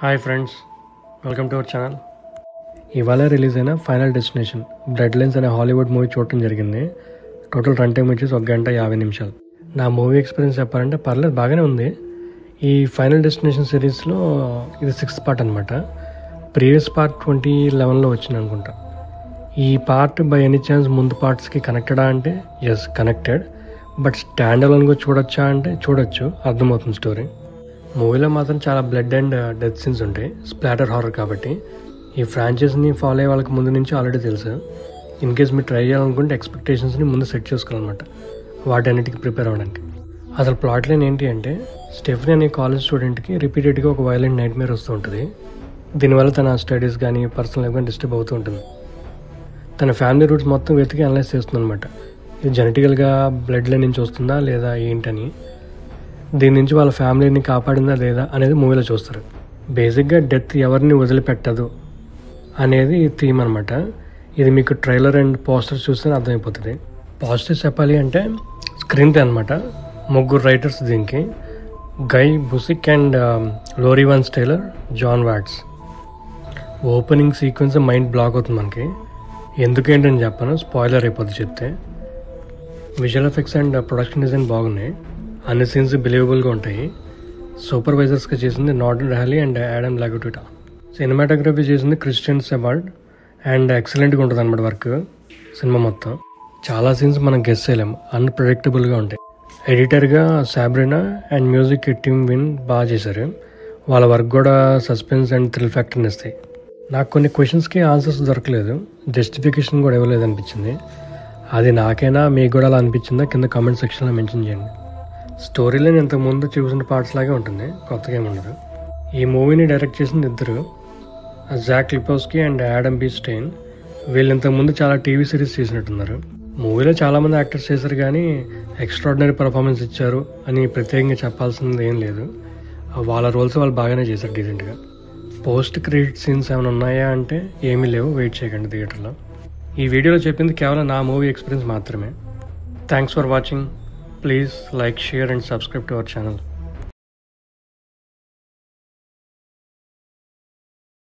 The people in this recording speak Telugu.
Hi friends, welcome to our channel. ఇవాళ రిలీజ్ అయిన ఫైనల్ డెస్టినేషన్ బ్లడ్ లైన్స్ అనే హాలీవుడ్ మూవీ చూడటం జరిగింది. టోటల్ రన్ టైం వచ్చేసి 1 గంట 50 నిమిషాలు. నా మూవీ ఎక్స్పీరియన్స్ చెప్పాలంటే పర్లేదు, బాగానే ఉంది. ఈ ఫైనల్ డెస్టినేషన్ సిరీస్లో ఇది 6th పార్ట్ అనమాట. ప్రీవియస్ పార్ట్ 2011లో వచ్చింది అనుకుంటా. ఈ పార్ట్ బై ఎనీ ఛాన్స్ ముందు పార్ట్స్కి కనెక్టెడా అంటే ఎస్, కనెక్టెడ్. బట్ స్టాండ్ అలోన్గా చూడొచ్చా అంటే చూడొచ్చు, అర్థమవుతుంది స్టోరీ. మూవీలో మాత్రం చాలా బ్లడ్ అండ్ డెత్ సీన్స్ ఉంటాయి, స్ప్లాటర్ హారర్ కాబట్టి. ఈ ఫ్రాంచైజీని ఫాలో అయ్యే వాళ్ళకి ముందు నుంచి ఆల్రెడీ తెలుసు. ఇన్ కేస్ మీరు ట్రై చేయాలనుకుంటే ఎక్స్పెక్టేషన్స్ని ముందు సెట్ చేసుకోవాలన్నమాట, వాటన్నిటికీ ప్రిపేర్ అవ్వడానికి. అసలు ప్లాట్ లైన్ ఏంటి అంటే, స్టెఫనీ అనే కాలేజ్ స్టూడెంట్కి రిపీటెడ్గా ఒక వైలెంట్ నైట్ మేర్ వస్తూ ఉంటుంది. దీనివల్ల తన స్టడీస్ కానీ పర్సనల్ లైఫ్ కానీ డిస్టర్బ్ అవుతూ ఉంటుంది. తన ఫ్యామిలీ రూట్స్ మొత్తం వెతికి అనలైజ్ చేస్తుంది అనమాట. ఇది జెనెటికల్గా బ్లడ్ లైన్ నుంచి వస్తుందా లేదా ఏంటని, దీని నుంచి వాళ్ళ ఫ్యామిలీని కాపాడిందా లేదా అనేది మూవీలో చూస్తారు. బేసిక్గా డెత్ ఎవరిని వదిలిపెట్టదు అనేది థీమ్ అనమాట. ఇది మీకు ట్రైలర్ అండ్ పోస్టర్స్ చూస్తే అర్థమైపోతుంది. పాజిటివ్స్ చెప్పాలి అంటే స్క్రీన్ ప్లే అనమాట. 3 రైటర్స్ దీనికి, Guy Busick and Lori Evans Taylor, Jon Watts. Opening sequence mind block అవుతుంది మనకి. ఎందుకేంటని చెప్పను, స్పాయిలర్ అయిపోద్ది చెప్తే. Visual effects and production design బాగున్నాయి, అన్ని సీన్స్ బిలీవబుల్గా ఉంటాయి. సూపర్వైజర్స్గా చేసింది నార్డన్ ర్యాలీ అండ్ యాడమ్ లాగుటిటా. సినిమాటోగ్రఫీ చేసింది క్రిస్టియన్ సెబాల్డ్ అండ్ ఎక్సలెంట్గా ఉంటుంది అనమాట వర్క్. సినిమా మొత్తం చాలా సీన్స్ మనం గెస్ చేయలేము, అన్ప్రెడిక్టబుల్గా ఉంటాయి. ఎడిటర్గా సాబ్రినా అండ్ మ్యూజిక్ టీమ్ విన్ బాగా చేశారు. వాళ్ళ వర్క్ కూడా సస్పెన్స్ అండ్ థ్రిల్ ఫ్యాక్టర్ని ఇస్తాయి. నాకు కొన్ని క్వశ్చన్స్కి ఆన్సర్స్ దొరకలేదు, జస్టిఫికేషన్ కూడా ఇవ్వలేదు అనిపించింది. అది నాకైనా మీకు కూడా అలా అనిపించిందా కింద కామెంట్ సెక్షన్లో మెన్షన్ చేయండి. స్టోరీలో ఇంతకుముందు చూసిన పార్ట్స్ లాగే ఉంటుంది, కొత్తగా ఏముండదు. ఈ మూవీని డైరెక్ట్ చేసింది ఇద్దరు, Zach Lipovsky and Adam B Stein. వీళ్ళు ఇంతకుముందు చాలా టీవీ సిరీస్ చేసినట్టున్నారు. మూవీలో చాలామంది యాక్టర్స్ చేశారు కానీ ఎక్స్ట్రాడినరీ పర్ఫార్మెన్స్ ఇచ్చారు అని ప్రత్యేకంగా చెప్పాల్సింది ఏం లేదు. వాళ్ళ రోల్స్ వాళ్ళు బాగానే చేశారు డీసెంట్గా. పోస్ట్ క్రెడిట్ సీన్స్ ఏమైనా ఉన్నాయా అంటే ఏమీ లేవు, వెయిట్ చేయకండి థియేటర్లో. ఈ వీడియోలో చెప్పింది కేవలం నా మూవీ ఎక్స్పీరియన్స్ మాత్రమే. Thanks for watching. Please like, share and subscribe to our channel.